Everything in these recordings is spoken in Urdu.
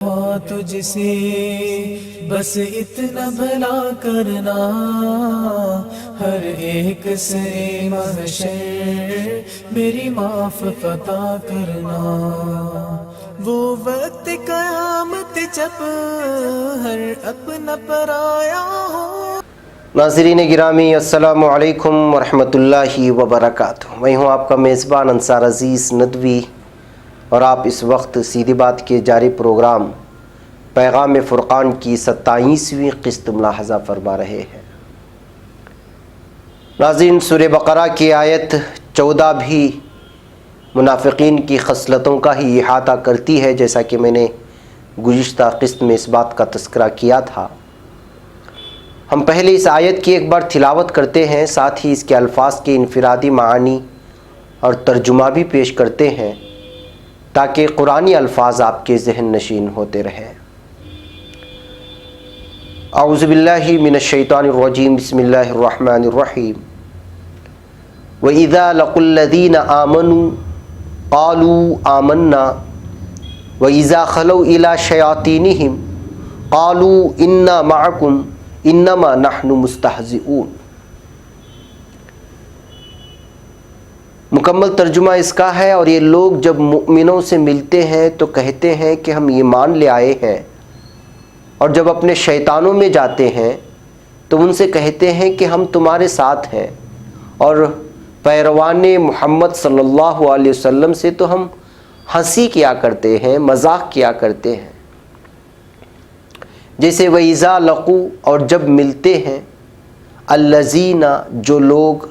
تجھ سے بس اتنا بھلا کرنا، ہر ایک سے محشر میری معاف عطا کرنا، وہ وقت قیامت جب ہر اپنا پرایا ہو۔ ناظرین گرامی، السلام علیکم ورحمۃ اللہ وبرکاتہ۔ میں ہوں آپ کا میزبان انصار عزیز ندوی، اور آپ اس وقت سیدھی بات کے جاری پروگرام پیغام فرقان کی 27ویں قسط ملاحظہ فرما رہے ہیں۔ ناظرین، سورہ بقرہ کی آیت 14 بھی منافقین کی خصلتوں کا ہی احاطہ کرتی ہے، جیسا کہ میں نے گزشتہ قسط میں اس بات کا تذکرہ کیا تھا۔ ہم پہلے اس آیت کی ایک بار تلاوت کرتے ہیں، ساتھ ہی اس کے الفاظ کے انفرادی معانی اور ترجمہ بھی پیش کرتے ہیں، تاکہ قرآنی الفاظ آپ کے ذہن نشین ہوتے رہیں۔ اعوذ باللہ من الشیطان الرجیم، بسم اللہ الرحمن الرحیم۔ وَإِذَا لَقُوا الَّذِينَ آمَنُوا قَالُوا آمَنَّا وَإِذَا خَلَوْا إِلَى شَيَاطِينِهِمْ قَالُوا إِنَّا مَعَكُمْ إِنَّمَا نَحْنُ مُسْتَهْزِئُونَ۔ مکمل ترجمہ اس کا ہے، اور یہ لوگ جب مؤمنوں سے ملتے ہیں تو کہتے ہیں کہ ہم ایمان لے آئے ہیں، اور جب اپنے شیطانوں میں جاتے ہیں تو ان سے کہتے ہیں کہ ہم تمہارے ساتھ ہیں، اور پیروان محمد صلی اللہ علیہ وسلم سے تو ہم ہنسی کیا کرتے ہیں، مذاق کیا کرتے ہیں۔ جیسے وَإِذَا لَقُوا، اور جب ملتے ہیں، الَّذِينَ، جو لوگ،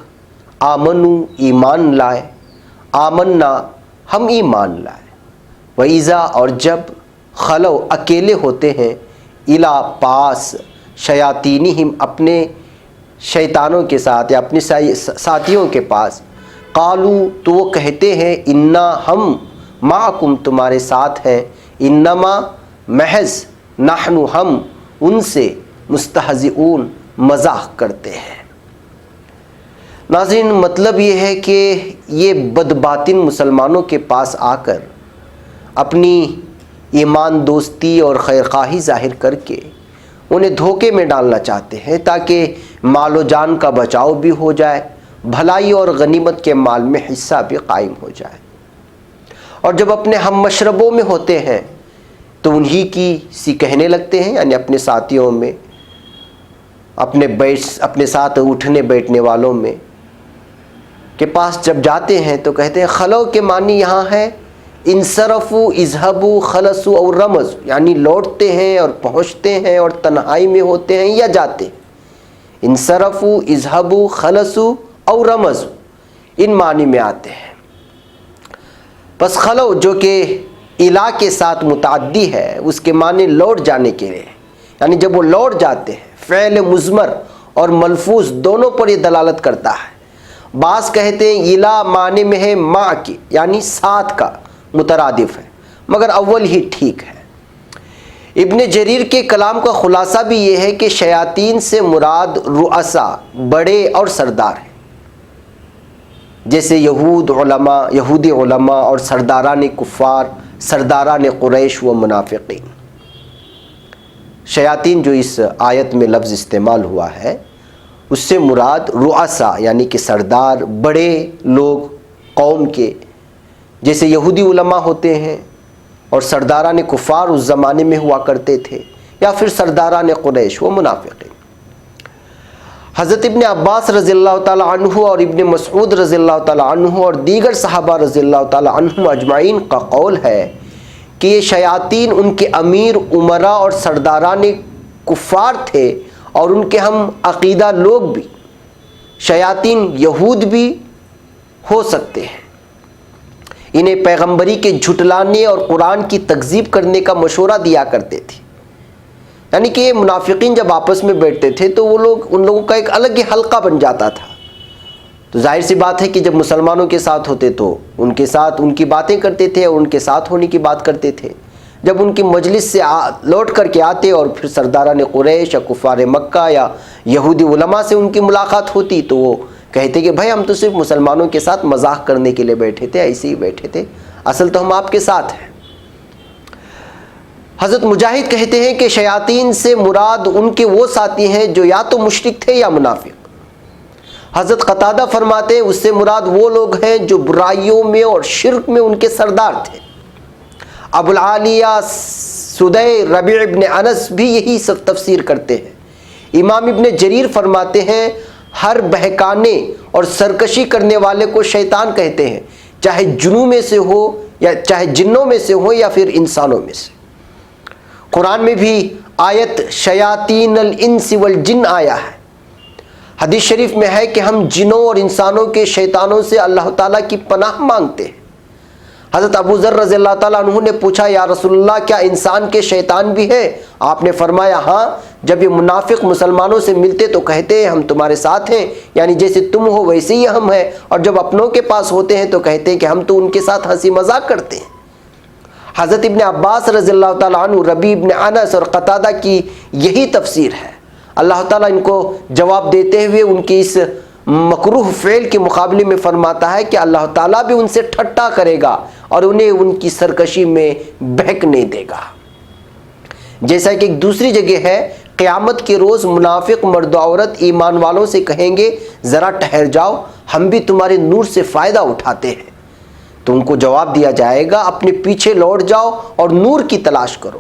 آمنوا، ایمان لائے، آمنا، ہم ایمان لائے، وَإِذَا، اور جب، خلو، اکیلے ہوتے ہیں، اِلیٰ، پاس، شیاطینہم، اپنے شیطانوں کے ساتھ یا اپنے ساتھیوں کے پاس، قالو، تو وہ کہتے ہیں، انا، ہم، معکم، تمہارے ساتھ ہیں، انما، محض، نحن، ہم، ان سے، مستہزئون، مذاق کرتے ہیں۔ ناظرین، مطلب یہ ہے کہ یہ بدباطن مسلمانوں کے پاس آ کر اپنی ایمان دوستی اور خیرخواہی ظاہر کر کے انہیں دھوکے میں ڈالنا چاہتے ہیں، تاکہ مال و جان کا بچاؤ بھی ہو جائے، بھلائی اور غنیمت کے مال میں حصہ بھی قائم ہو جائے۔ اور جب اپنے ہم مشربوں میں ہوتے ہیں تو انہی کی سی کہنے لگتے ہیں، یعنی اپنے ساتھیوں میں، اپنے ساتھ اٹھنے بیٹھنے والوں میں کے پاس جب جاتے ہیں تو کہتے ہیں، خلو کے معنی یہاں ہے انصرفوا، اذهبوا، خلصوا اور رمزوا، یعنی لوٹتے ہیں اور پہنچتے ہیں اور تنہائی میں ہوتے ہیں یا جاتے ہیں۔ انصرفوا، اذهبوا، خلصوا اور رمزوا، ان معنی میں آتے ہیں۔ پس خلو، جو کہ الا کے ساتھ متعدی ہے، اس کے معنی لوٹ جانے کے لیے، یعنی جب وہ لوٹ جاتے ہیں، فعل مضمر اور ملفوظ دونوں پر یہ دلالت کرتا ہے۔ بعض کہتے ہیں الا معنی میں ہے مع کی، یعنی ساتھ کا مترادف ہے، مگر اول ہی ٹھیک ہے۔ ابن جریر کے کلام کا خلاصہ بھی یہ ہے کہ شیاطین سے مراد رؤساء، بڑے اور سردار ہیں، جیسے یہودی علماء اور سرداران کفار، سرداران قریش و منافقین۔ شیاطین جو اس آیت میں لفظ استعمال ہوا ہے، اس سے مراد رؤساء، یعنی کہ سردار، بڑے لوگ قوم کے، جیسے یہودی علماء ہوتے ہیں اور سرداران کفار اس زمانے میں ہوا کرتے تھے، یا پھر سرداران قریش و منافقین۔ حضرت ابن عباس رضی اللہ تعالی عنہ اور ابن مسعود رضی اللہ تعالی عنہ اور دیگر صحابہ رضی اللہ تعالی عنہم اجمعین کا قول ہے کہ یہ شیاطین ان کے امیر، امراء اور سرداران کفار تھے، اور ان کے ہم عقیدہ لوگ بھی۔ شیاطین یہود بھی ہو سکتے ہیں۔ انہیں پیغمبری کے جھٹلانے اور قرآن کی تکذیب کرنے کا مشورہ دیا کرتے تھے، یعنی کہ یہ منافقین جب آپس میں بیٹھتے تھے تو وہ لوگ، ان لوگوں کا ایک الگ ہی حلقہ بن جاتا تھا۔ تو ظاہر سی بات ہے کہ جب مسلمانوں کے ساتھ ہوتے تو ان کے ساتھ ان کی باتیں کرتے تھے اور ان کے ساتھ ہونے کی بات کرتے تھے، جب ان کی مجلس سے لوٹ کر کے آتے اور پھر سرداران قریش یا کفار مکہ یا یہودی علماء سے ان کی ملاقات ہوتی تو وہ کہتے کہ بھائی ہم تو صرف مسلمانوں کے ساتھ مذاق کرنے کے لیے بیٹھے تھے، ایسے ہی بیٹھے تھے، اصل تو ہم آپ کے ساتھ ہیں۔ حضرت مجاہد کہتے ہیں کہ شیاطین سے مراد ان کے وہ ساتھی ہیں جو یا تو مشرک تھے یا منافق۔ حضرت قتادہ فرماتے ہیں اس سے مراد وہ لوگ ہیں جو برائیوں میں اور شرک میں ان کے سردار تھے۔ ابو العالیہ سدی ربیع ابن انس بھی یہی سب تفسیر کرتے ہیں۔ امام ابن جریر فرماتے ہیں ہر بہکانے اور سرکشی کرنے والے کو شیطان کہتے ہیں، چاہے جنوں میں سے ہو یا چاہے جنوں میں سے ہو یا پھر انسانوں میں سے۔ قرآن میں بھی آیت شیاطین الانس والجن آیا ہے۔ حدیث شریف میں ہے کہ ہم جنوں اور انسانوں کے شیطانوں سے اللہ تعالیٰ کی پناہ مانگتے ہیں۔ حضرت ابو ذر رضی اللہ تعالیٰ عنہ نے پوچھا یا رسول اللہ کیا انسان کے شیطان بھی ہے؟ آپ نے فرمایا ہاں، جب یہ منافق مسلمانوں سے ملتے تو کہتے ہیں ہم تمہارے ساتھ ہیں، یعنی جیسے تم ہو ویسے ہی ہم ہیں، اور جب اپنوں کے پاس ہوتے ہیں تو کہتے ہیں کہ ہم تو ان کے ساتھ ہنسی مذاق کرتے ہیں۔ حضرت ابن عباس رضی اللہ تعالیٰ عنہ، ربیع ابن انس اور قتادہ کی یہی تفسیر ہے۔ اللہ تعالیٰ ان کو جواب دیتے ہوئے ان کی اس مکروہ فعل کے مقابلے میں فرماتا ہے کہ اللہ تعالیٰ بھی ان سے ٹھٹا کرے گا اور انہیں ان کی سرکشی میں بہکنے دے گا۔ جیسا کہ ایک دوسری جگہ ہے، قیامت کے روز منافق مرد و عورت ایمان والوں سے کہیں گے ذرا ٹھہر جاؤ، ہم بھی تمہارے نور سے فائدہ اٹھاتے ہیں۔ تو ان کو جواب دیا جائے گا اپنے پیچھے لوٹ جاؤ اور نور کی تلاش کرو۔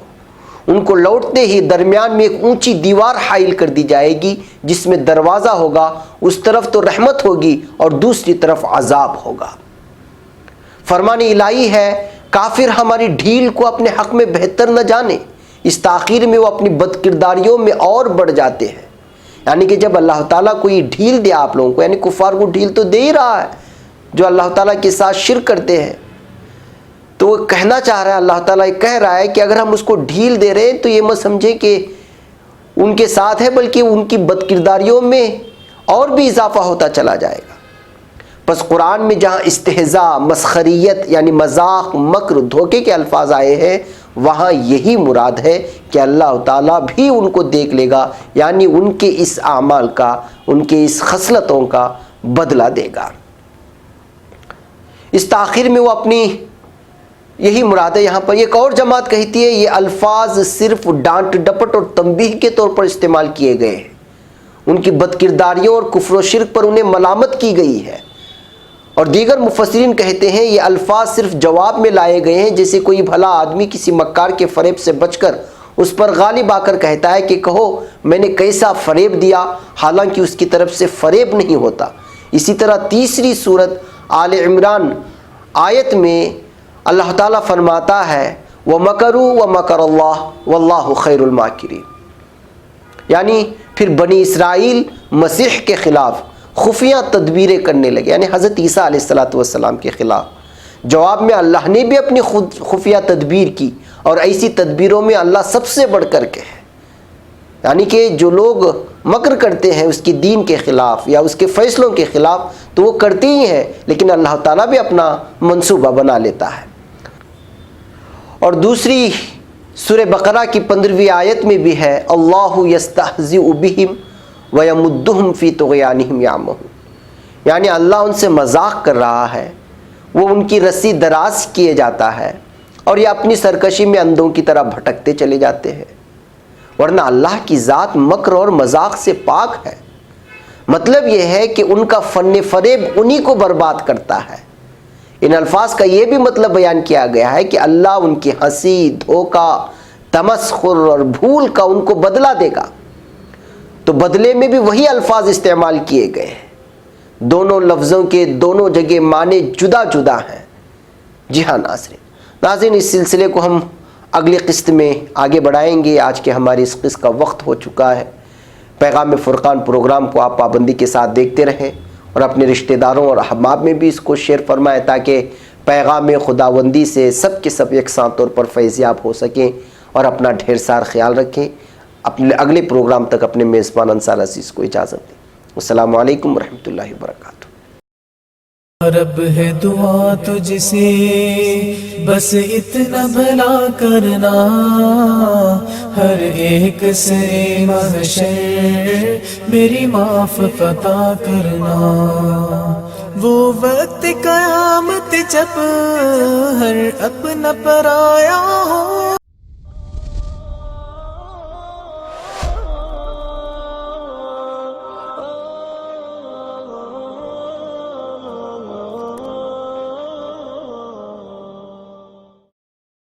ان کو لوٹتے ہی درمیان میں ایک اونچی دیوار حائل کر دی جائے گی جس میں دروازہ ہوگا، اس طرف تو رحمت ہوگی اور دوسری طرف عذاب ہوگا۔ فرمان الہی ہے کافر ہماری ڈھیل کو اپنے حق میں بہتر نہ جانے، اس تاخیر میں وہ اپنی بد کرداریوں میں اور بڑھ جاتے ہیں۔ یعنی کہ جب اللہ تعالیٰ کوئی ڈھیل دے آپ لوگوں کو، یعنی کفار کو ڈھیل تو دے ہی رہا ہے جو اللہ تعالیٰ کے ساتھ شرک کرتے ہیں، تو وہ کہنا چاہ رہا ہے، اللہ تعالیٰ یہ کہہ رہا ہے کہ اگر ہم اس کو ڈھیل دے رہے ہیں تو یہ مت سمجھیں کہ ان کے ساتھ ہے، بلکہ ان کی بد کرداریوں میں اور بھی اضافہ ہوتا چلا جائے گا۔ بس قرآن میں جہاں استہزاء، مسخریت یعنی مذاق، مکر، دھوکے کے الفاظ آئے ہیں، وہاں یہی مراد ہے کہ اللہ تعالیٰ بھی ان کو دیکھ لے گا، یعنی ان کے اس اعمال کا، ان کے اس خصلتوں کا بدلہ دے گا۔ اس تاخیر میں وہ اپنی یہی مراد ہے۔ یہاں پر ایک اور جماعت کہتی ہے یہ الفاظ صرف ڈانٹ ڈپٹ اور تنبیہ کے طور پر استعمال کیے گئے ہیں، ان کی بد کرداریوں اور کفر و شرک پر انہیں ملامت کی گئی ہے۔ اور دیگر مفسرین کہتے ہیں یہ الفاظ صرف جواب میں لائے گئے ہیں، جیسے کوئی بھلا آدمی کسی مکار کے فریب سے بچ کر اس پر غالب آ کر کہتا ہے کہ کہو میں نے کیسا فریب دیا، حالانکہ اس کی طرف سے فریب نہیں ہوتا۔ اسی طرح تیسری سورت آل عمران آیت میں اللہ تعالیٰ فرماتا ہے وَمَكَرُوا وَمَكَرَ اللَّهُ وَاللَّهُ خَيْرُ الْمَاكِرِينَ، یعنی پھر بنی اسرائیل مسیح کے خلاف خفیہ تدبیریں کرنے لگے، یعنی حضرت عیسیٰ علیہ السلام کے خلاف۔ جواب میں اللہ نے بھی اپنی خفیہ تدبیر کی، اور ایسی تدبیروں میں اللہ سب سے بڑھ کر کے ہے، یعنی کہ جو لوگ مکر کرتے ہیں اس کی دین کے خلاف یا اس کے فیصلوں کے خلاف تو وہ کرتے ہی ہیں، لیکن اللہ تعالیٰ بھی اپنا منصوبہ بنا لیتا ہے۔ اور دوسری سورہ بقرہ کی 15ویں آیت میں بھی ہے اللہ یستہزئ بہم ویمدہم فی طغیانہم یعمہون، یعنی اللہ ان سے مذاق کر رہا ہے، وہ ان کی رسی دراز کیے جاتا ہے اور یہ اپنی سرکشی میں اندھوں کی طرح بھٹکتے چلے جاتے ہیں، ورنہ اللہ کی ذات مکر اور مذاق سے پاک ہے۔ مطلب یہ ہے کہ ان کا فن فریب انہی کو برباد کرتا ہے۔ ان الفاظ کا یہ بھی مطلب بیان کیا گیا ہے کہ اللہ ان کی ہنسی، دھوکہ، تمسخر اور بھول کا ان کو بدلہ دے گا، تو بدلے میں بھی وہی الفاظ استعمال کیے گئے ہیں۔ دونوں لفظوں کے دونوں جگہ معنی جدا جدا ہیں۔ جی ہاں ناظرین، اس سلسلے کو ہم اگلی قسط میں آگے بڑھائیں گے۔ آج کے ہماری اس قسط کا وقت ہو چکا ہے۔ پیغام فرقان پروگرام کو آپ پابندی کے ساتھ دیکھتے رہیں اور اپنے رشتہ داروں اور احباب میں بھی اس کو شیئر فرمائیں تاکہ پیغام خداوندی سے سب کے سب یکساں طور پر فیضیاب ہو سکیں، اور اپنا ڈھیر سار خیال رکھیں۔ اپنے اگلے پروگرام تک اپنے میزبان انصار عزیز کو اجازت دیں۔ السلام علیکم ورحمۃ اللہ وبرکاتہ۔ رب ہے دعا تجھ سے بس اتنا بھلا کرنا، ہر ایک سے محشر میری معاف عطا کرنا۔ وہ وقت قیامت جب ہر اپنا پرایا ہو،